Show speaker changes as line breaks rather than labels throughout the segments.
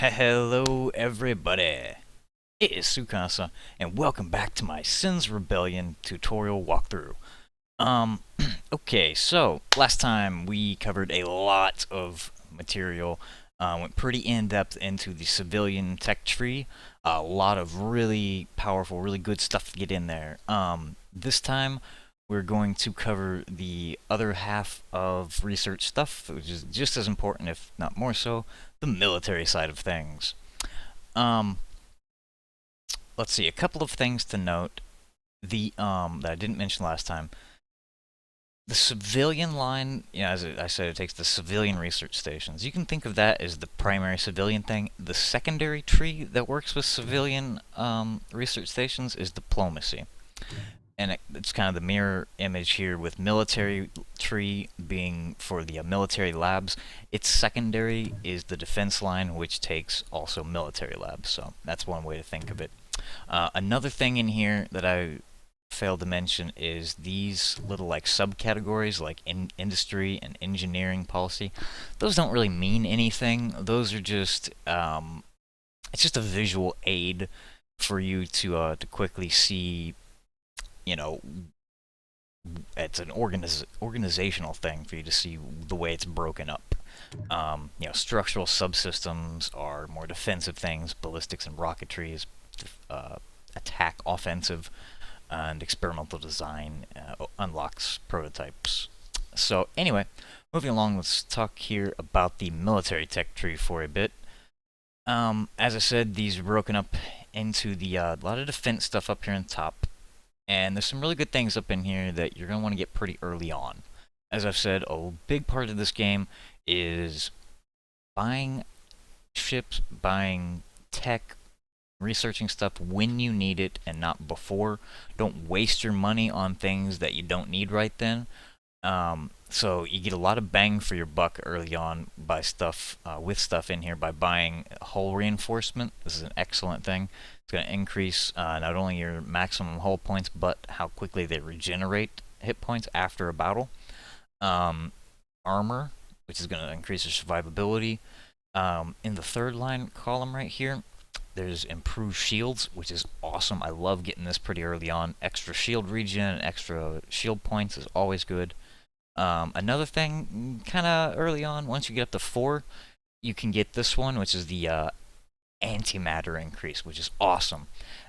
Hello everybody, it is Sukasa, and welcome back to my Sins Rebellion tutorial walkthrough. Um, okay, so last time we covered a lot of material, went pretty in-depth into the civilian tech tree, a lot of really powerful, really good stuff to get in there. This time we're going to cover the other half of research stuff, which is just as important, if not more so, the military side of things. Um, let's see, a couple of things to note. The that I didn't mention last time. The civilian line, as I said, it takes the civilian research stations. You can think of that as the primary civilian thing. The secondary tree that works with civilian research stations is diplomacy. And it's kind of the mirror image here with military tree being for the military labs. Its secondary is the defense line, which takes also military labs. So that's one way to think of it. Another thing in here that I failed to mention is these little like subcategories like industry and engineering policy. Those don't really mean anything. Those are just it's just a visual aid for you to quickly see. You know, it's an organizational thing for you to see the way it's broken up. Structural subsystems are more defensive things. Ballistics and rocketry is attack, offensive, and experimental design unlocks prototypes. So anyway, moving along, let's talk here about the military tech tree for a bit. As I said, these are broken up into the a lot of defense stuff up here on top. And there's some really good things up in here that you're going to want to get pretty early on. As I've said, a big part of this game is buying ships, buying tech, researching stuff when you need it and not before. Don't waste your money on things that you don't need right then. So you get a lot of bang for your buck early on by stuff with stuff in here by buying hull reinforcement. This is an excellent thing. It's going to increase not only your maximum hull points, but how quickly they regenerate hit points after a battle. Armor, which is going to increase your survivability. In the third line column right here, there's improved shields, which is awesome. I love getting this pretty early on. Extra shield regen, extra shield points is always good. Another thing, kind of early on, once you get up to 4, you can get this one, which is the Antimatter Increase, which is awesome.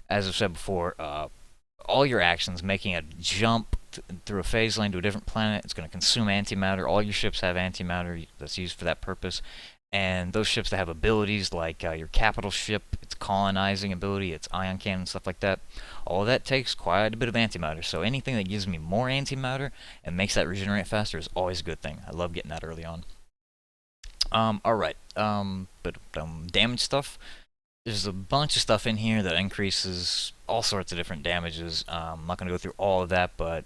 As I've said before, all your actions, making a jump through a phase lane to a different planet, it's going to consume antimatter. All your ships have antimatter that's used for that purpose. And those ships that have abilities like your capital ship, its colonizing ability, its ion cannon, stuff like that, all of that takes quite a bit of antimatter. So anything that gives me more antimatter and makes that regenerate faster is always a good thing. I love getting that early on. Alright, but damage stuff. There's a bunch of stuff in here that increases all sorts of different damages. I'm not going to go through all of that, but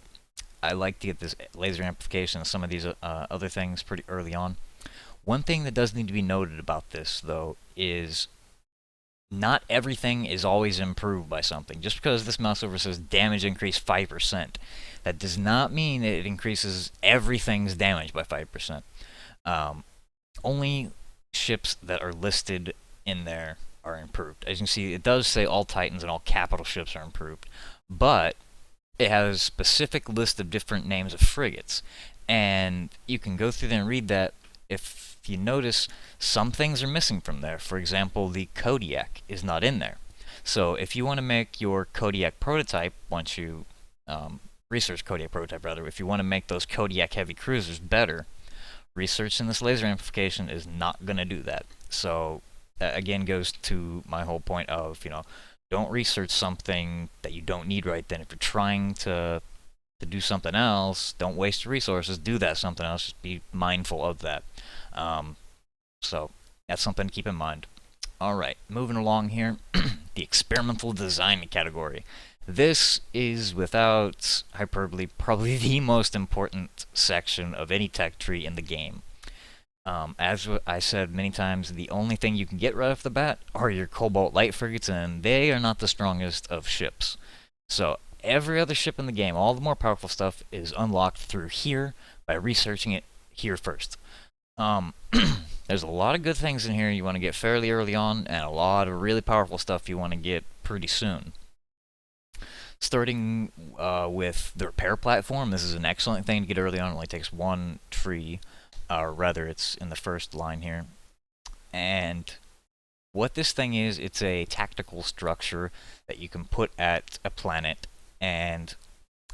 I like to get this laser amplification and some of these other things pretty early on. One thing that does need to be noted about this, though, is not everything is always improved by something. Just because this mouse over says damage increase 5%, that does not mean it increases everything's damage by 5%. Only ships that are listed in there are improved. As you can see, it does say all Titans and all capital ships are improved, but it has a specific list of different names of frigates, and you can go through there and read that. If you notice, some things are missing from there. For example, the Kodiak is not in there. So if you want to make your Kodiak prototype, once you research Kodiak prototype rather, if you want to make those Kodiak heavy cruisers better, researching this laser amplification is not going to do that. So that again goes to my whole point of, don't research something that you don't need right then. If you're trying to do something else, don't waste your resources, do that something else, just be mindful of that. So that's something to keep in mind. Alright, moving along here, the experimental design category. This is, without hyperbole, probably the most important section of any tech tree in the game. As I said many times, the only thing you can get right off the bat are your Cobalt light frigates, and they are not the strongest of ships. So every other ship in the game, all the more powerful stuff, is unlocked through here by researching it here first. Um, there's a lot of good things in here you want to get fairly early on, and a lot of really powerful stuff you want to get pretty soon. Starting with the repair platform, this is an excellent thing to get early on. It only takes one tree, or rather, it's in the first line here. And what this thing is, it's a tactical structure that you can put at a planet, and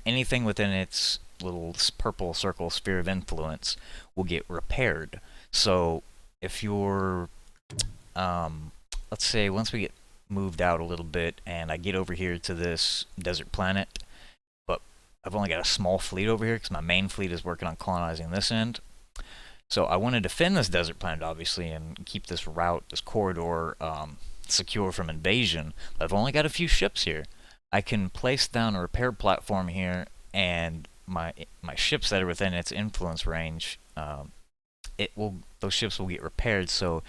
anything within its little purple circle sphere of influence will get repaired. So if you're, let's say once we get moved out a little bit and I get over here to this desert planet, but I've only got a small fleet over here because my main fleet is working on colonizing this end. So I want to defend this desert planet, obviously, and keep this route, this corridor, secure from invasion. But I've only got a few ships here. I can place down a repair platform here, and my ships that are within its influence range, those ships will get repaired. So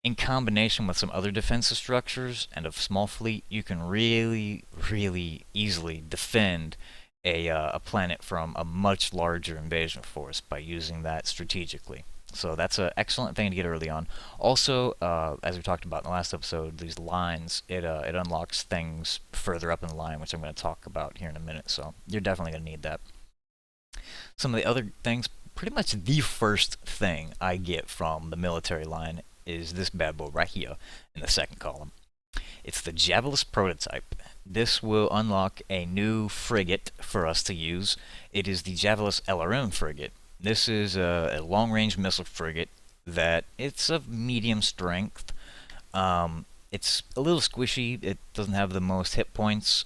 in combination with some other defensive structures and a small fleet, you can really, really easily defend a planet from a much larger invasion force by using that strategically. So that's an excellent thing to get early on. Also, as we talked about in the last episode, these lines, it unlocks things further up in the line, which I'm going to talk about here in a minute. So you're definitely going to need that. Some of the other things, pretty much the first thing I get from the military line is this bad boy right here in the second column. It's the Javis Prototype. This will unlock a new frigate for us to use. It is the Javis LRM frigate. This is a long-range missile frigate that it's of medium strength. It's a little squishy. It doesn't have the most hit points.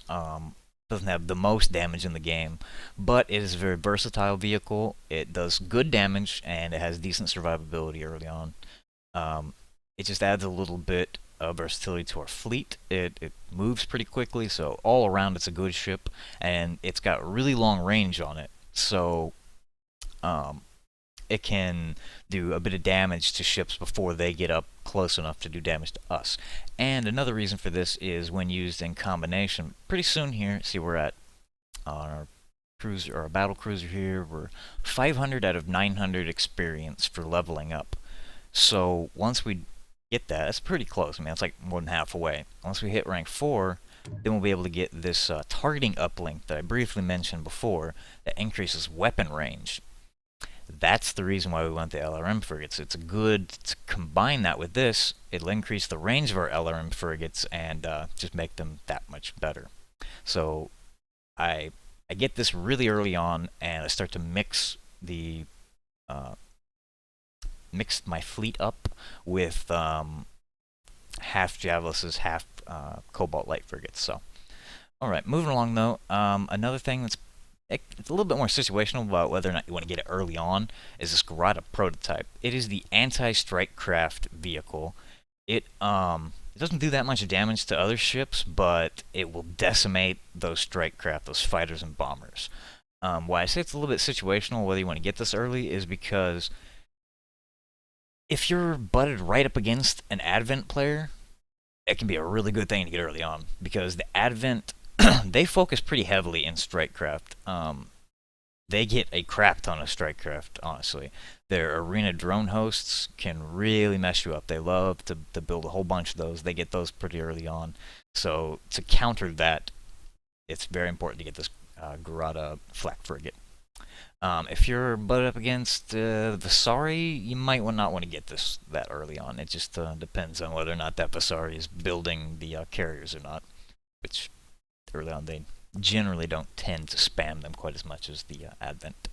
Doesn't have the most damage in the game, but it is a very versatile vehicle. It does good damage and it has decent survivability early on. It just adds a little bit of versatility to our fleet. It moves pretty quickly, so all around it's a good ship, and it's got really long range on it. So it can do a bit of damage to ships before they get up close enough to do damage to us. And another reason for this is when used in combination. Pretty soon here, see we're at on our cruiser or our battle cruiser here, we're 500 out of 900 experience for leveling up. So once we get that, that's pretty close. I mean, it's like more than half away. Once we hit rank 4, then we'll be able to get this targeting uplink that I briefly mentioned before that increases weapon range. That's the reason why we want the LRM frigates. It's good to combine that with this. It'll increase the range of our LRM frigates and just make them that much better. So I get this really early on, and I start to mix my fleet up with half Javelis's, half Cobalt Light frigates. So, all right, moving along though. Another thing that's it's a little bit more situational about whether or not you want to get it early on is this Grata Prototype. It is the anti-strike craft vehicle. It doesn't do that much damage to other ships, but it will decimate those strike craft, those fighters and bombers. Why I say it's a little bit situational whether you want to get this early is because if you're butted right up against an Advent player, it can be a really good thing to get early on because the Advent they focus pretty heavily in strikecraft. They get a crap ton of strikecraft, honestly. Their arena drone hosts can really mess you up. They love to build a whole bunch of those. They get those pretty early on. So to counter that, it's very important to get this Grata flak frigate. If you're butted up against Vasari, you might not want to get this that early on. It just depends on whether or not that Vasari is building the carriers or not, which early on they generally don't tend to spam them quite as much as the Advent.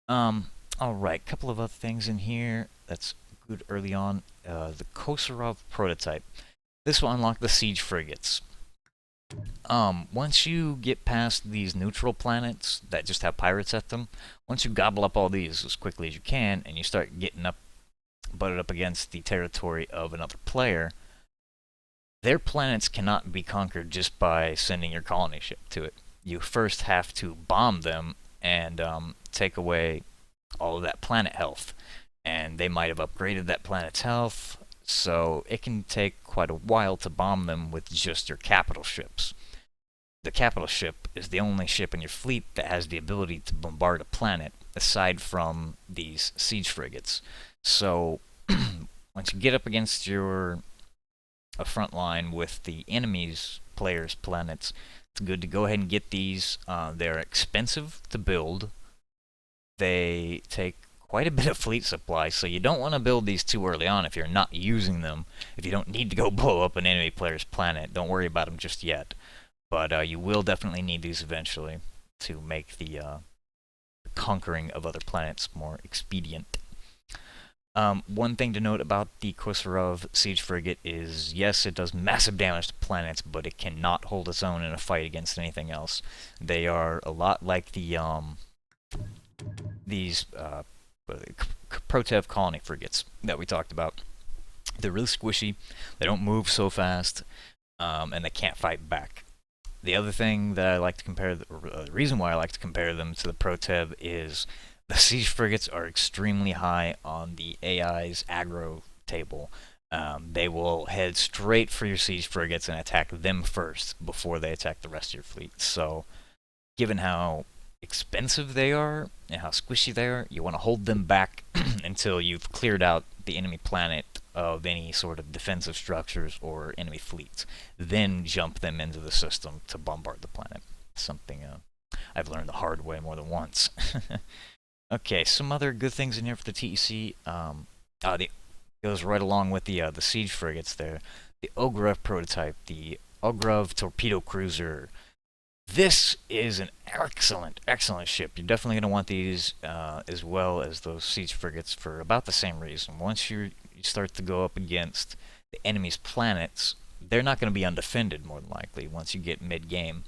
Alright, couple of other things in here that's good early on. The Kosorov Prototype. This will unlock the siege frigates. Once you get past these neutral planets that just have pirates at them, once you gobble up all these as quickly as you can, and you start getting butted up against the territory of another player, their planets cannot be conquered just by sending your colony ship to it. You first have to bomb them and take away all of that planet health. And they might have upgraded that planet's health, so it can take quite a while to bomb them with just your capital ships. The capital ship is the only ship in your fleet that has the ability to bombard a planet, aside from these siege frigates. So once you get up against your a front line with the enemy's players' planets, it's good to go ahead and get these. They're expensive to build. They take quite a bit of fleet supply, so you don't want to build these too early on if you're not using them. If you don't need to go blow up an enemy player's planet, don't worry about them just yet. But you will definitely need these eventually to make the conquering of other planets more expedient. One thing to note about the Komarov siege frigate is, yes, it does massive damage to planets, but it cannot hold its own in a fight against anything else. They are a lot like the these Protev colony frigates that we talked about. They're really squishy. They don't move so fast, and they can't fight back. The other thing that I like to compare, the reason why I like to compare them to the Protev is the siege frigates are extremely high on the AI's aggro table. They will head straight for your siege frigates and attack them first before they attack the rest of your fleet. So, given how expensive they are and how squishy they are, you want to hold them back until you've cleared out the enemy planet of any sort of defensive structures or enemy fleets. Then jump them into the system to bombard the planet. Something I've learned the hard way more than once. Okay, some other good things in here for the TEC. Goes right along with the siege frigates there. The Grata Prototype, the Grata Torpedo Cruiser. This is an excellent, excellent ship. You're definitely going to want these as well as those siege frigates for about the same reason. Once you start to go up against the enemy's planets, they're not going to be undefended more than likely once you get mid-game,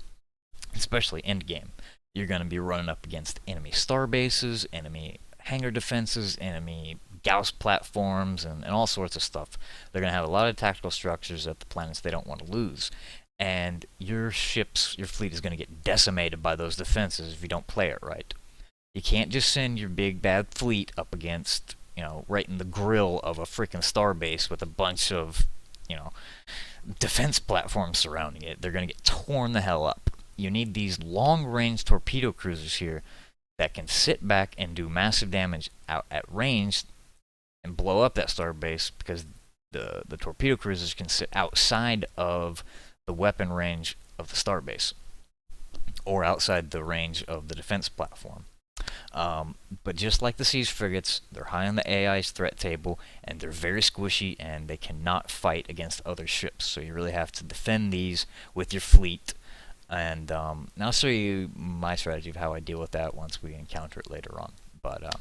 especially end-game. You're going to be running up against enemy star bases, enemy hangar defenses, enemy Gauss platforms, and all sorts of stuff. They're going to have a lot of tactical structures at the planets they don't want to lose. And your fleet is going to get decimated by those defenses if you don't play it right. You can't just send your big bad fleet up against, right in the grill of a freaking star base with a bunch of, defense platforms surrounding it. They're going to get torn the hell up. You need these long-range torpedo cruisers here that can sit back and do massive damage out at range and blow up that star base, because the torpedo cruisers can sit outside of the weapon range of the starbase, or outside the range of the defense platform. But just like the siege frigates, they're high on the AI's threat table, and they're very squishy, and they cannot fight against other ships. So you really have to defend these with your fleet. And I'll show you my strategy of how I deal with that once we encounter it later on. But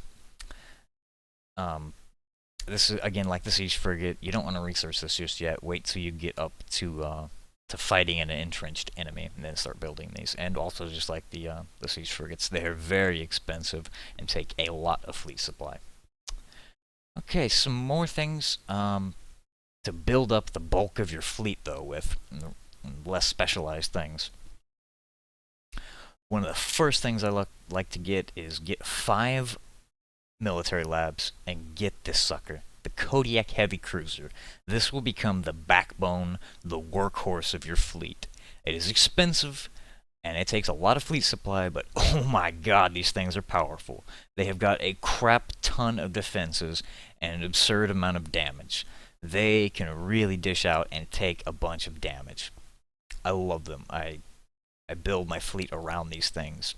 this is, again, like the siege frigate. You don't want to research this just yet. Wait till you get up to fighting an entrenched enemy, and then start building these. And also, just like the siege frigates, they're very expensive and take a lot of fleet supply. Okay, some more things to build up the bulk of your fleet, though, with less specialized things. One of the first things I like to get is get 5 military labs and get this sucker, the Kodiak Heavy Cruiser. This will become the backbone, the workhorse of your fleet. It is expensive, and it takes a lot of fleet supply, but oh my god, these things are powerful. They have got a crap ton of defenses and an absurd amount of damage. They can really dish out and take a bunch of damage. I love them. I build my fleet around these things.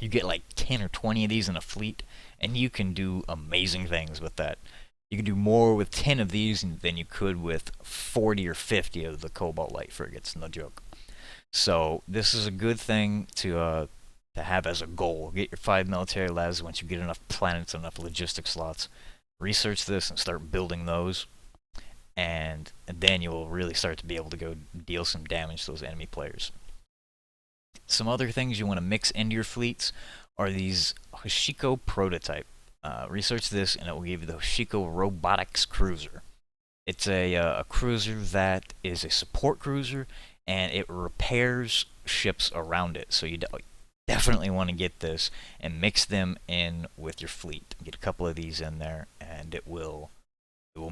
You get like 10 or 20 of these in a fleet, and you can do amazing things with that. You can do more with 10 of these than you could with 40 or 50 of the Cobalt Light frigates, no joke. So this is a good thing to have as a goal. Get your 5 military labs once you get enough planets, enough logistic slots. Research this and start building those. And then you will really start to be able to go deal some damage to those enemy players. Some other things you want to mix into your fleets are these Hoshiko Prototype. Research this, and it will give you the Hoshiko Robotics Cruiser. It's a cruiser that is a support cruiser, and it repairs ships around it. So you definitely want to get this and mix them in with your fleet. Get a couple of these in there, and it will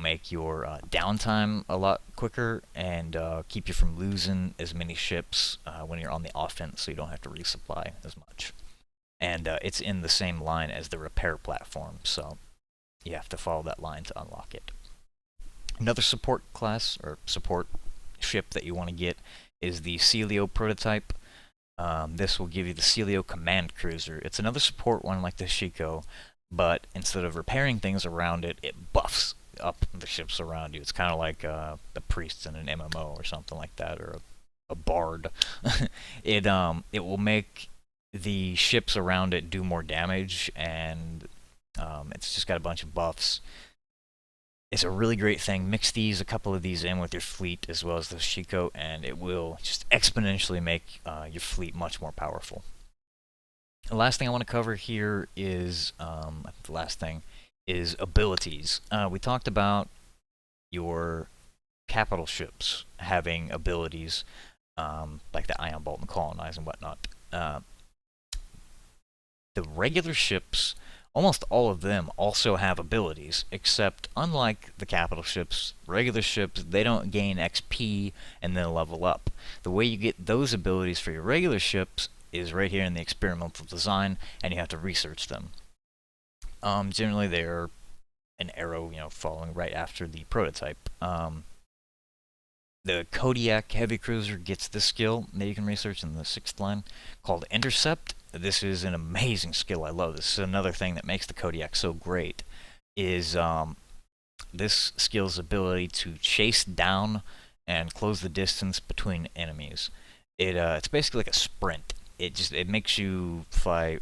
make your downtime a lot quicker, and keep you from losing as many ships when you're on the offense, so you don't have to resupply as much. And it's in the same line as the repair platform, so you have to follow that line to unlock it. Another support class, or support ship that you want to get, is the Sealeo Prototype. This will give you the Sealeo Command Cruiser. It's another support one like the Shiko, but instead of repairing things around it, it buffs up the ships around you. It's kind of like the priests in an MMO or something like that, or a bard. It will make the ships around it do more damage, and it's just got a bunch of buffs. It's a really great thing. Mix a couple of these in with your fleet as well as the Shiko, and it will just exponentially make your fleet much more powerful. The last thing I want to cover here is abilities. We talked about your capital ships having abilities like the Ion Bolt and Colonize and whatnot. The regular ships, almost all of them also have abilities, except unlike the capital ships, regular ships, they don't gain XP and then level up. The way you get those abilities for your regular ships is right here in the experimental design, and you have to research them. Generally, they're an arrow, following right after the prototype. The Kodiak Heavy Cruiser gets this skill that you can research in the 6th line called Intercept. This is an amazing skill. I love this. This is another thing that makes the Kodiak so great, is this skill's ability to chase down and close the distance between enemies. It's basically like a sprint. It makes you fly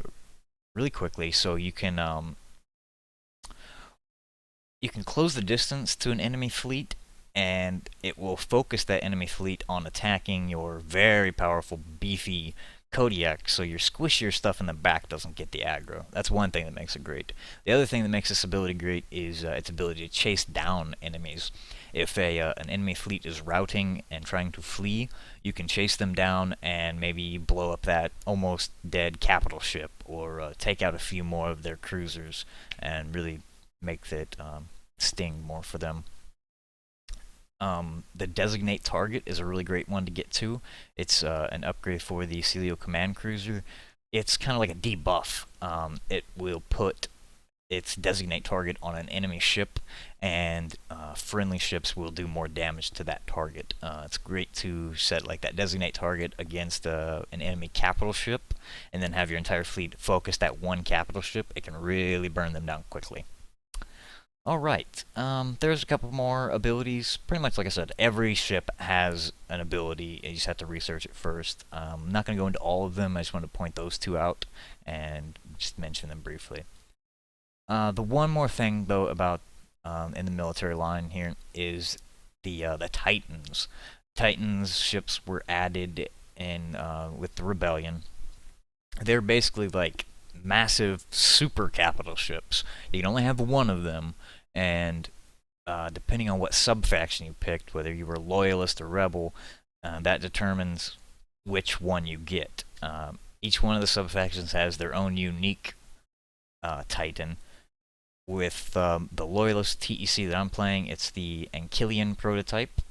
really quickly, so you can close the distance to an enemy fleet, and it will focus that enemy fleet on attacking your very powerful, beefy Kodiak, so your squishier stuff in the back doesn't get the aggro. That's one thing that makes it great. The other thing that makes this ability great is its ability to chase down enemies. If an enemy fleet is routing and trying to flee, you can chase them down and maybe blow up that almost dead capital ship, or take out a few more of their cruisers and really make it sting more for them. The Designate Target is a really great one to get to. It's an upgrade for the Sealeo Command Cruiser. It's kind of like a debuff. It will put its Designate Target on an enemy ship, and friendly ships will do more damage to that target. It's great to set like that Designate Target against an enemy capital ship, and then have your entire fleet focused at one capital ship. It can really burn them down quickly. Alright, there's a couple more abilities. Pretty much like I said, every ship has an ability. You just have to research it first. I'm not going to go into all of them. I just want to point those two out and just mention them briefly. The one more thing, though, about in the military line here is the Titans. Titans ships were added in with the Rebellion. They're basically like massive super capital ships. You can only have one of them, and depending on what sub-faction you picked, whether you were loyalist or rebel, that determines which one you get. Each one of the sub-factions has their own unique Titan. With the loyalist TEC that I'm playing, it's the Grata Prototype.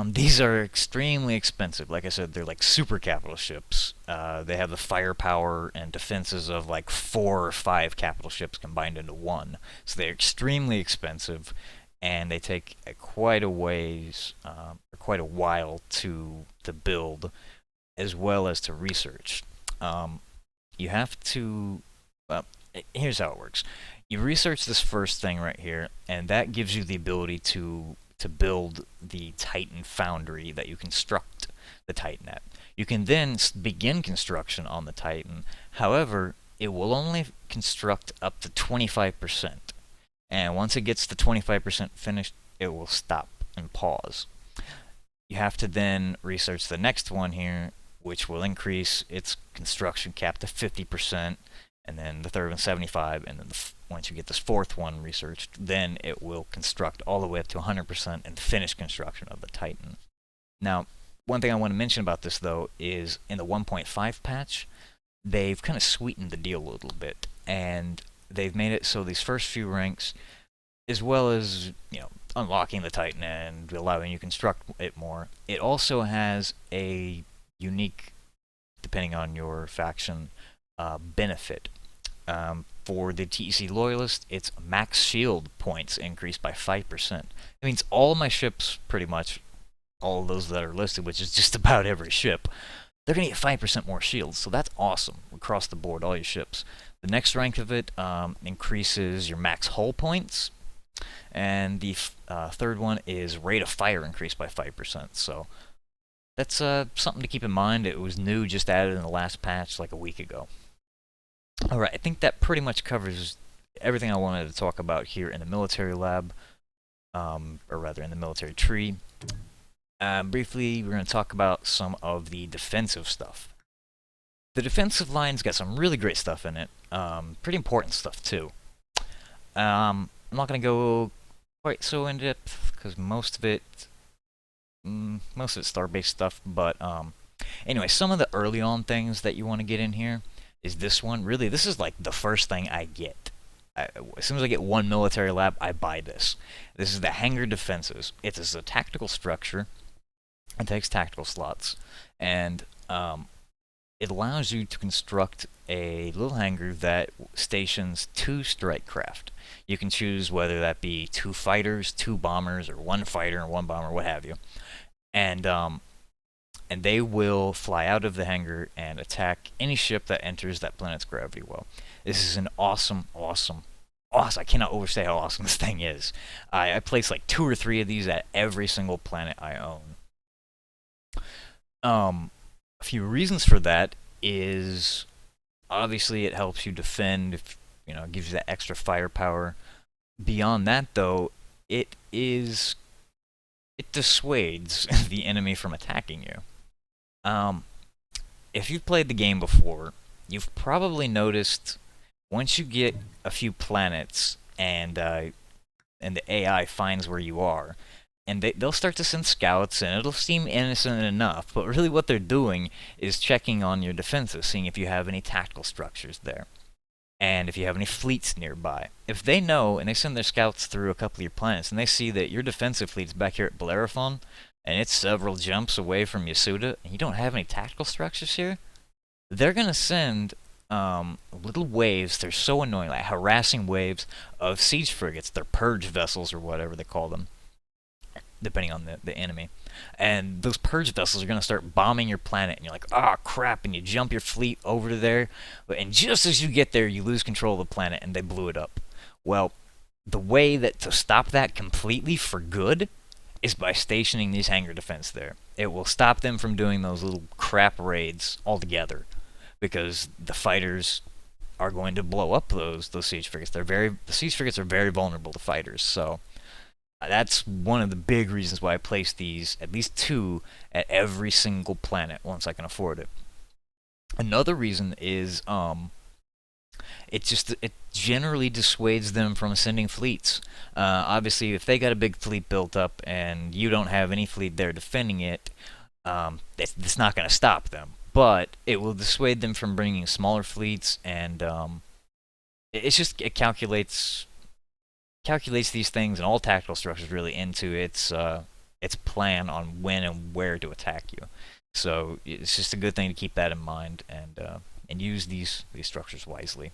These are extremely expensive. Like I said, they're like super capital ships. They have the firepower and defenses of like 4 or 5 capital ships combined into one. So they're extremely expensive, and they take quite a while to build, as well as to research. You have to. Well, here's how it works. You research this first thing right here, and that gives you the ability to build the Titan Foundry that you construct the Titan at. You can then begin construction on the Titan. However, it will only construct up to 25%. And once it gets to 25% finished, it will stop and pause. You have to then research the next one here, which will increase its construction cap to 50%, and then the third one 75%, and then once you get this fourth one researched, then it will construct all the way up to 100% and finish construction of the Titan. Now, one thing I want to mention about this, though, is in the 1.5 patch, they've kind of sweetened the deal a little bit, and they've made it so these first few ranks, as well as unlocking the Titan and allowing you to construct it more, it also has a unique, depending on your faction, benefit. For the TEC Loyalist, it's max shield points increased by 5%. It means all my ships, pretty much, all of those that are listed, which is just about every ship, they're going to get 5% more shields, so that's awesome across the board, all your ships. The next rank of it increases your max hull points, and the third one is rate of fire increased by 5%, so that's something to keep in mind. It was new, just added in the last patch like a week ago. Alright, I think that pretty much covers everything I wanted to talk about here in the military lab, or rather in the military tree. Briefly, we're going to talk about some of the defensive stuff. The defensive line's got some really great stuff in it, pretty important stuff too. I'm not going to go quite so in depth because most of it's star-based stuff. But anyway, some of the early on things that you want to get in here is this one. Really, this is like the first thing I get. As soon as I get one military lab, I buy this. This is the Hangar Defenses. It's a tactical structure. It takes tactical slots, and it allows you to construct a little hangar that stations 2 strike craft. You can choose whether that be 2 fighters, 2 bombers, or 1 fighter and 1 bomber, what have you. And they will fly out of the hangar and attack any ship that enters that planet's gravity well. This is an awesome. I cannot overstate how awesome this thing is. I place like 2 or 3 of these at every single planet I own. A few reasons for that is obviously it helps you defend, if you know, it gives you that extra firepower. Beyond that, though, it dissuades the enemy from attacking you. If you've played the game before, you've probably noticed once you get a few planets and the AI finds where you are, and they'll start to send scouts, and it'll seem innocent enough, but really what they're doing is checking on your defenses, seeing if you have any tactical structures there, and if you have any fleets nearby. If they know, and they send their scouts through a couple of your planets, and they see that your defensive fleet's back here at Bellerophon, and it's several jumps away from Yasuda, and you don't have any tactical structures here, they're going to send little waves. They're so annoying, like harassing waves of siege frigates. They're purge vessels, or whatever they call them, depending on the enemy. And those purge vessels are going to start bombing your planet, and you're like, oh crap, and you jump your fleet over to there, and just as you get there, you lose control of the planet, and they blew it up. Well, the way that to stop that completely for good is by stationing these hangar defense there. It will stop them from doing those little crap raids altogether, because the fighters are going to blow up those siege frigates. The siege frigates are very vulnerable to fighters, so that's one of the big reasons why I place these, at least 2, at every single planet once I can afford it. Another reason is it generally dissuades them from sending fleets. Obviously, if they got a big fleet built up and you don't have any fleet there defending it, it's not going to stop them. But it will dissuade them from bringing smaller fleets, and it calculates these things and all tactical structures really into its plan on when and where to attack you. So it's just a good thing to keep that in mind, and use these structures wisely.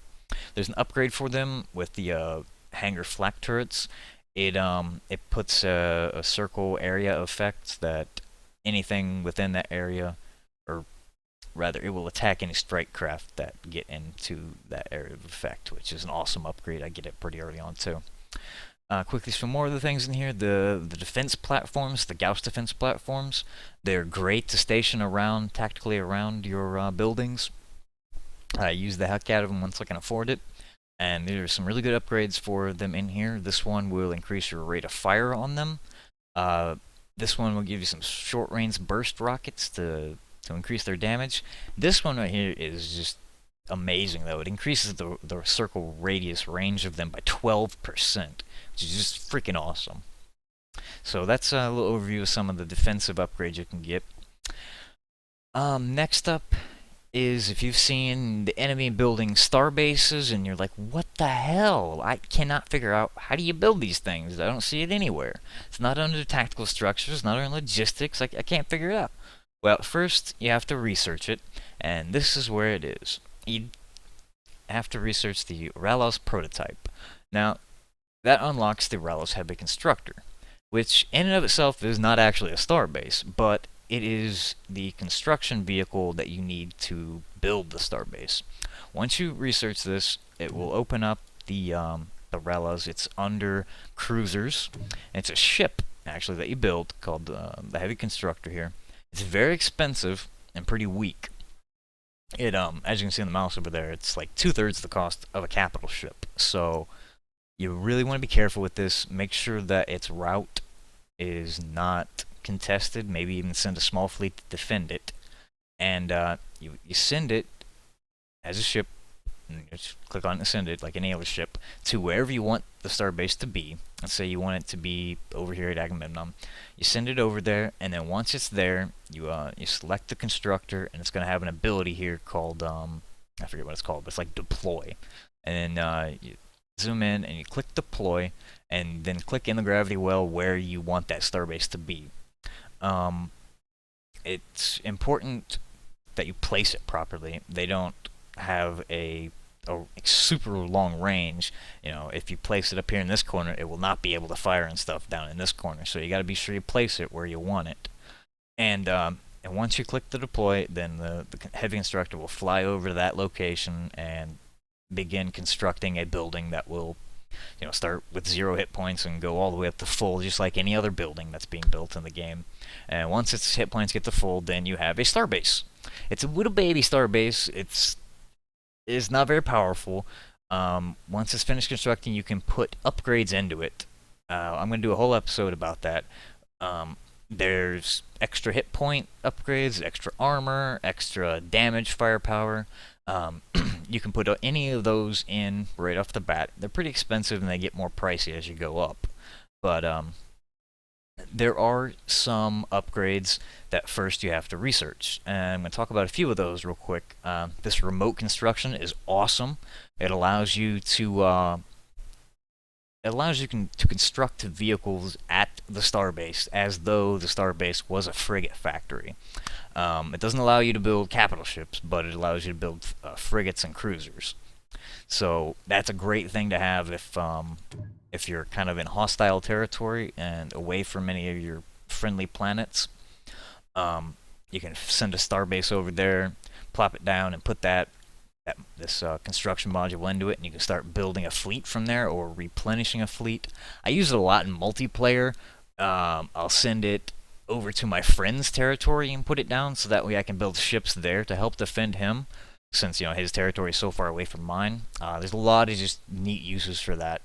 There's an upgrade for them with the hangar flak turrets. It puts a circle area effect that anything within that area, or rather, it will attack any strike craft that get into that area of effect, which is an awesome upgrade. I get it pretty early on too. Quickly, some more of the things in here. The defense platforms, the Gauss defense platforms, they're great to station around, tactically around your buildings. I use the heck out of them once I can afford it. And there's some really good upgrades for them in here. This one will increase your rate of fire on them. This one will give you some short-range burst rockets to increase their damage. This one right here is just amazing, though. It increases the circle radius range of them by 12%, which is just freaking awesome. So that's a little overview of some of the defensive upgrades you can get. Next up is if you've seen the enemy building star bases and you're like, what the hell? I cannot figure out how do you build these things. I don't see it anywhere. It's not under tactical structures, not under logistics. I can't figure it out. Well, first you have to research it, and this is where it is. have to research the Rallos Prototype. Now, that unlocks the Rallos Heavy Constructor, which in and of itself is not actually a starbase, but it is the construction vehicle that you need to build the starbase. Once you research this, it will open up the Rallos. It's under cruisers. And it's a ship, actually, that you build called the Heavy Constructor here. It's very expensive and pretty weak. It as you can see on the mouse over there, it's like 2/3 the cost of a capital ship. So you really want to be careful with this. Make sure that its route is not contested. Maybe even send a small fleet to defend it. And you send it as a ship. And just click on it and send it like any other ship to wherever you want the starbase to be. Let's say you want it to be over here at Agamemnon. You send it over there, and then once it's there, you select the constructor, and it's going to have an ability here called I forget what it's called, but it's like deploy. And then you zoom in and you click deploy, and then click in the gravity well where you want that starbase to be. It's important that you place it properly. They don't have a super long range. You know, if you place it up here in this corner, it will not be able to fire and stuff down in this corner. So you got to be sure you place it where you want it. And once you click the deploy, then the heavy constructor will fly over to that location and begin constructing a building that will, you know, start with 0 hit points and go all the way up to full, just like any other building that's being built in the game. And once its hit points get to full, then you have a starbase. It's a little baby starbase. It's not very powerful. Once it's finished constructing, you can put upgrades into it. I'm going to do a whole episode about that. There's extra hit point upgrades, extra armor, extra damage firepower. You can put any of those in right off the bat. They're pretty expensive and they get more pricey as you go up. But there are some upgrades that first you have to research. And I'm going to talk about a few of those real quick. This remote construction is awesome. It allows you to construct vehicles at the starbase as though the starbase was a frigate factory. It doesn't allow you to build capital ships, but it allows you to build frigates and cruisers. So that's a great thing to have if you're kind of in hostile territory and away from any of your friendly planets. You can send a starbase over there, plop it down, and put this construction module into it, and you can start building a fleet from there or replenishing a fleet. I use it a lot in multiplayer. I'll send it over to my friend's territory and put it down, so that way I can build ships there to help defend him, since, you know, his territory is so far away from mine. There's a lot of just neat uses for that.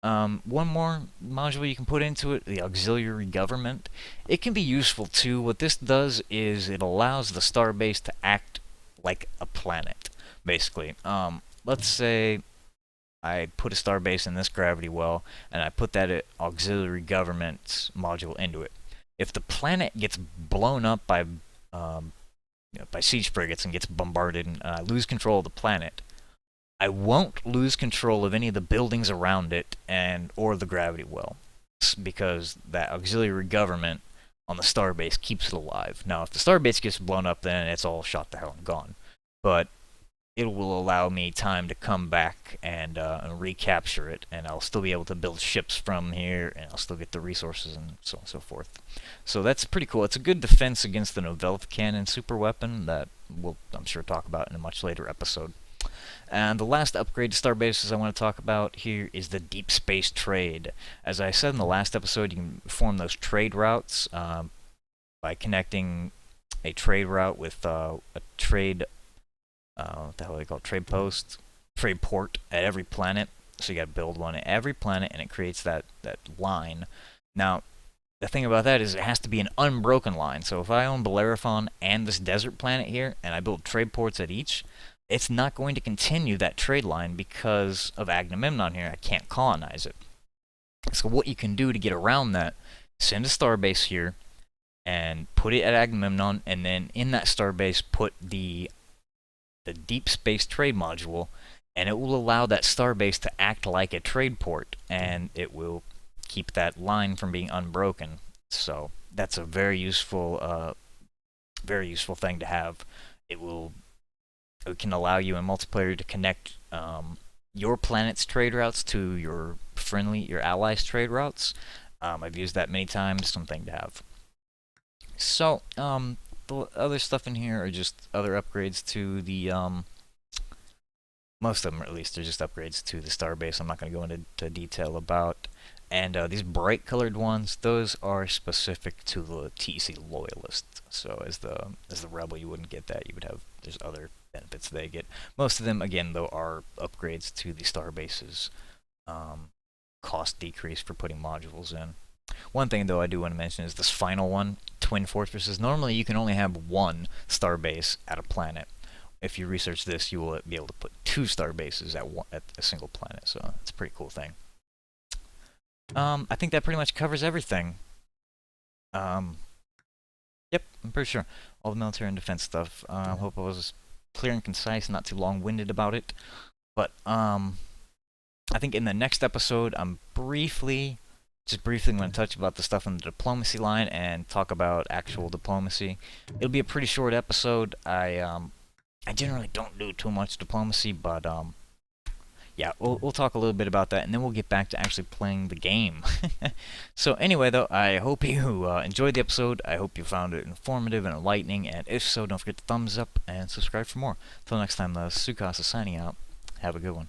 One more module you can put into it, the auxiliary government. It can be useful too. What this does is it allows the starbase to act like a planet, basically. Let's say I put a starbase in this gravity well, and I put that auxiliary government module into it. If the planet gets blown up by siege frigates and gets bombarded, and I lose control of the planet, I won't lose control of any of the buildings around it or the gravity well, because that auxiliary government on the starbase keeps it alive. Now, if the starbase gets blown up, then it's all shot to hell and gone. But it will allow me time to come back and recapture it, and I'll still be able to build ships from here, and I'll still get the resources and so on and so forth. So that's pretty cool. It's a good defense against the Novelth cannon super weapon that we'll, I'm sure, talk about in a much later episode. And the last upgrade to starbases I want to talk about here is the deep space trade. As I said in the last episode, you can form those trade routes by connecting a trade route with a trade, what the hell are they called? Trade post, trade port at every planet. So you got to build one at every planet, and it creates that line. Now, the thing about that is it has to be an unbroken line. So if I own Bellerophon and this desert planet here, and I build trade ports at each, it's not going to continue that trade line because of Agamemnon here. I can't colonize it. So what you can do to get around that, send a starbase here and put it at Agamemnon, and then in that starbase put the deep space trade module, and it will allow that starbase to act like a trade port, and it will keep that line from being unbroken. So that's a very useful thing to have. It will It can allow you in multiplayer to connect your planet's trade routes to your allies' trade routes. I've used that many times. Something to have. So, the other stuff in here are just other upgrades to the most of them, at least, are just upgrades to the starbase. I'm not going to go into detail about. And these bright colored ones, those are specific to the TEC loyalist. So as the rebel, you wouldn't get that. You would have, there's other benefits they get. Most of them, again, though, are upgrades to the starbase's cost decrease for putting modules in. One thing, though, I do want to mention is this final one, Twin Fortresses. Normally, you can only have one starbase at a planet. If you research this, you will be able to put 2 starbases at a single planet. So it's a pretty cool thing. I think that pretty much covers everything. Yep, I'm pretty sure. All the military and defense stuff. I hope I was clear and concise, not too long-winded about it. But, I think in the next episode, I'm just briefly going to touch about the stuff in the diplomacy line and talk about actual diplomacy. It'll be a pretty short episode. I generally don't do too much diplomacy, but, yeah, we'll talk a little bit about that, and then we'll get back to actually playing the game. So anyway, though, I hope you enjoyed the episode. I hope you found it informative and enlightening, and if so, don't forget to thumbs up and subscribe for more. Until next time, the Sukas is signing out. Have a good one.